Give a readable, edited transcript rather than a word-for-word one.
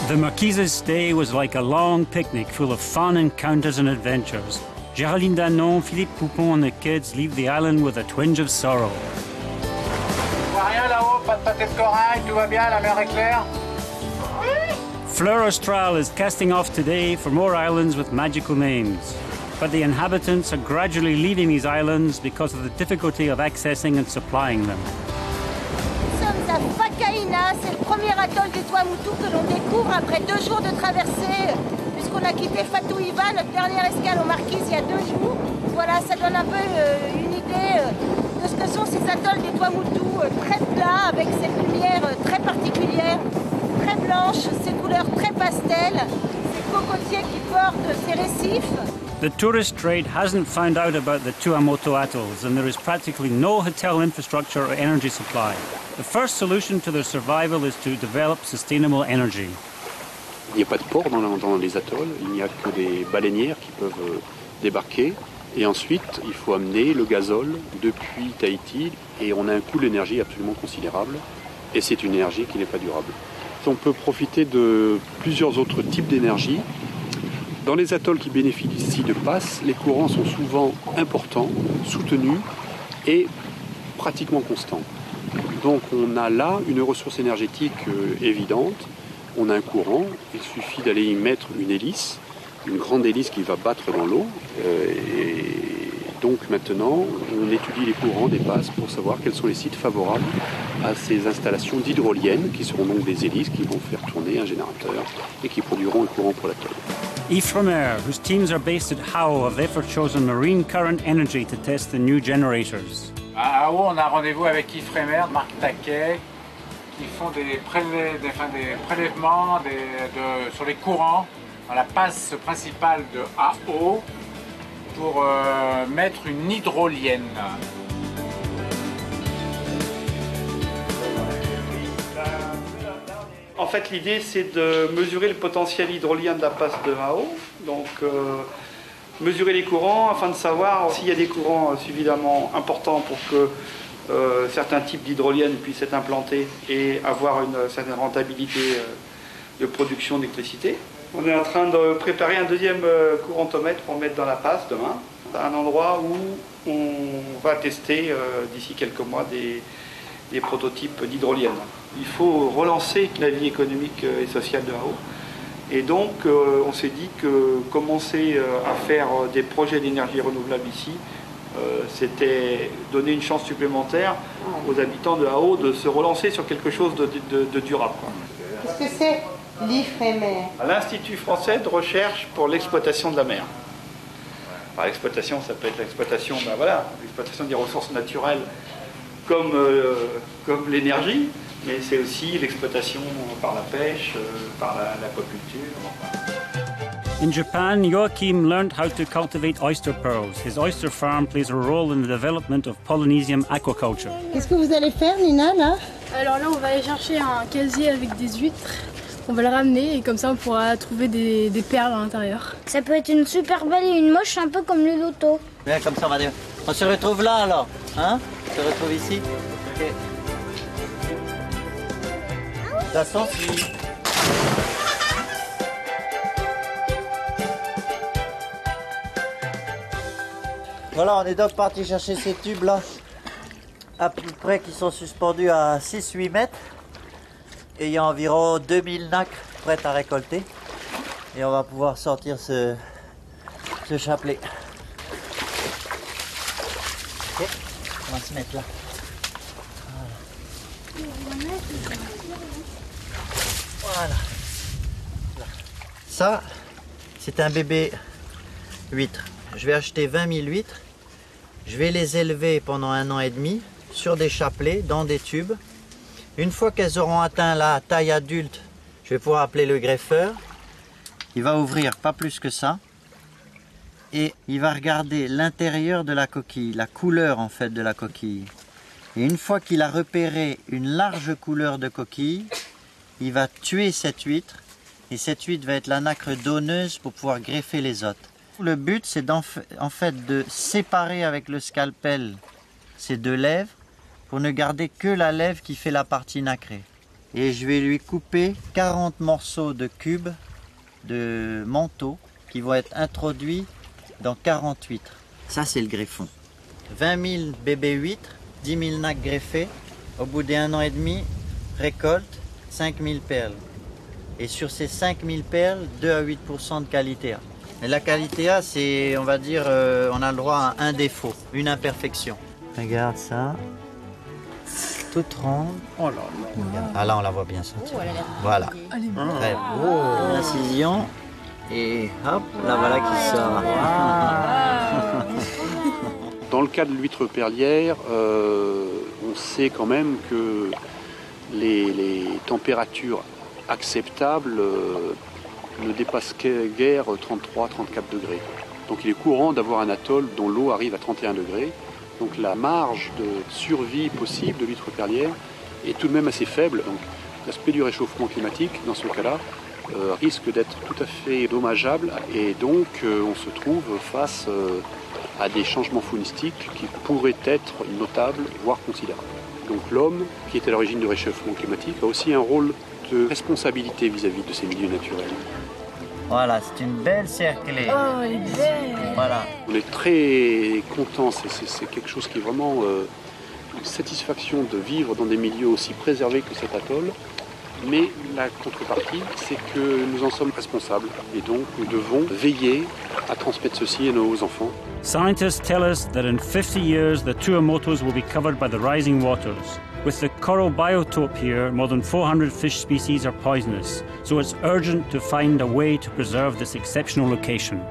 The Marquise's stay was like a long picnic full of fun encounters and adventures. Géraldine Danon, Philippe Poupon and the kids leave the island with a twinge of sorrow. Rien là-haut, pas de pâté de corail, tout va bien, la mer est claire. Fleur Austral is casting off today for more islands with magical names. But the inhabitants are gradually leaving these islands because of the difficulty of accessing and supplying them. Nous sommes à Whakaina, c'est le premier atoll des Tuamotu que l'on découvre après 2 jours de traversée, puisqu'on a quitté Fatuiva, notre dernière escale aux Marquises, il y a 2 jours. Voilà, ça donne un peu une idée de ce que sont ces atolls des Tuamotu, très plats, avec cette lumière très particulière, très blanche, ces couleurs très pastel, ces cocotiers qui portent ces récifs. The tourist trade hasn't found out about the Tuamotu atolls, and there is practically no hotel infrastructure or energy supply. The first solution to their survival is to develop sustainable energy. Il n'y a pas de port dans les atolls, il n'y a que des baleinières qui peuvent débarquer. Et ensuite, il faut amener le gazole depuis Tahiti et on a un coût d'énergie absolument considérable. Et c'est une énergie qui n'est pas durable. On peut profiter de plusieurs autres types d'énergie. Dans les atolls qui bénéficient de passes, les courants sont souvent importants, soutenus et pratiquement constants. Donc on a là une ressource énergétique évidente. On a un courant, il suffit d'aller y mettre une hélice, une grande hélice qui va battre dans l'eau. Et donc maintenant, on étudie les courants des passes pour savoir quels sont les sites favorables à ces installations d'hydroliennes, qui seront donc des hélices qui vont faire tourner un générateur et qui produiront un courant pour l'atoll. Ifremer, whose teams are based at Hao, have therefore chosen marine current energy to test the new generators. À Hao, on a rendez-vous avec Ifremer, Marc Taquet, qui font des prélèvements sur les courants dans la passe principale de Hao pour mettre une hydrolienne. En fait, l'idée, c'est de mesurer le potentiel hydrolien de la passe de Hao. Donc, mesurer les courants afin de savoir s'il y a des courants suffisamment importants pour que certains types d'hydroliennes puissent être implantés et avoir une certaine rentabilité de production d'électricité. On est en train de préparer un deuxième courantomètre pour mettre dans la passe demain. Un endroit où on va tester d'ici quelques mois des prototypes d'hydroliennes. Il faut relancer la vie économique et sociale de Hao. Et donc, on s'est dit que commencer à faire des projets d'énergie renouvelable ici, c'était donner une chance supplémentaire aux habitants de Hao de se relancer sur quelque chose de durable. Qu'est-ce que c'est l'Ifremer? L'Institut français de recherche pour l'exploitation de la mer. Par l'exploitation, ça peut être l'exploitation des ressources naturelles comme l'énergie, mais c'est aussi l'exploitation par la pêche, par l'aquaculture. In Japan, Joachim learned how to cultivate oyster pearls. His oyster farm plays a role in the development of Polynesian aquaculture. Qu'est-ce que vous allez faire, Nina, là? Alors là, on va aller chercher un casier avec des huîtres. On va le ramener et comme ça, on pourra trouver des perles à l'intérieur. Ça peut être une super belle et une moche, un peu comme le loto. Bien, comme ça, on va dire. On se retrouve là, alors. Hein? On se retrouve ici. Ok. De toute façon, si... Voilà, on est donc parti chercher ces tubes-là, à peu près qui sont suspendus à 6-8 mètres. Et il y a environ 2000 nacres prêtes à récolter. Et on va pouvoir sortir ce chapelet. Ok, on va se mettre là. Voilà. Ça, c'est un bébé huître. Je vais acheter 20 000 huîtres. Je vais les élever pendant 1 an et demi sur des chapelets, dans des tubes. Une fois qu'elles auront atteint la taille adulte, je vais pouvoir appeler le greffeur. Il va ouvrir pas plus que ça. Et il va regarder l'intérieur de la coquille, la couleur en fait de la coquille. Et une fois qu'il a repéré une large couleur de coquille, il va tuer cette huître. Et cette huître va être la nacre donneuse pour pouvoir greffer les autres. Le but, c'est en fait de séparer avec le scalpel ces deux lèvres pour ne garder que la lèvre qui fait la partie nacrée. et je vais lui couper 40 morceaux de cubes de manteau qui vont être introduits dans 40 huîtres. Ça, c'est le greffon. 20 000 bébés huîtres, 10 000 nacs greffés. Au bout d'1 an et demi, récolte 5 000 perles. Et sur ces 5 000 perles, 2 à 8% de qualité A. Et la qualité A, c'est, on va dire, on a le droit à un défaut, une imperfection. Regarde ça. Toute ronde. Oh là là. Ah là, on la voit bien sortir. Oh, elle a l'air Voilà. Elle est bonne. Très beau. L'incision. Et hop, là voilà qui sort. Dans le cas de l'huître perlière, on sait quand même que les températures acceptables ne dépassent guère 33-34 degrés. Donc il est courant d'avoir un atoll dont l'eau arrive à 31 degrés. Donc la marge de survie possible de l'huître perlière est tout de même assez faible. Donc l'aspect du réchauffement climatique, dans ce cas-là, risque d'être tout à fait dommageable. Et donc on se trouve face à des changements faunistiques qui pourraient être notables, voire considérables. Donc l'homme, qui est à l'origine du réchauffement climatique, a aussi un rôle de responsabilité vis-à-vis de ces milieux naturels. Voilà, c'est une belle cerclée. Oh, elle est belle. Voilà. On est très contents, c'est quelque chose qui est vraiment une satisfaction de vivre dans des milieux aussi préservés que cet atoll. Mais la contrepartie, c'est que nous en sommes responsables et donc nous devons veiller à transmettre ceci à nos enfants. Scientists tell us that in 50 years the Tuamotus will be covered by the rising waters. With the coral biotope here, more than 400 fish species are poisonous, so it's urgent to find a way to preserve this exceptional location.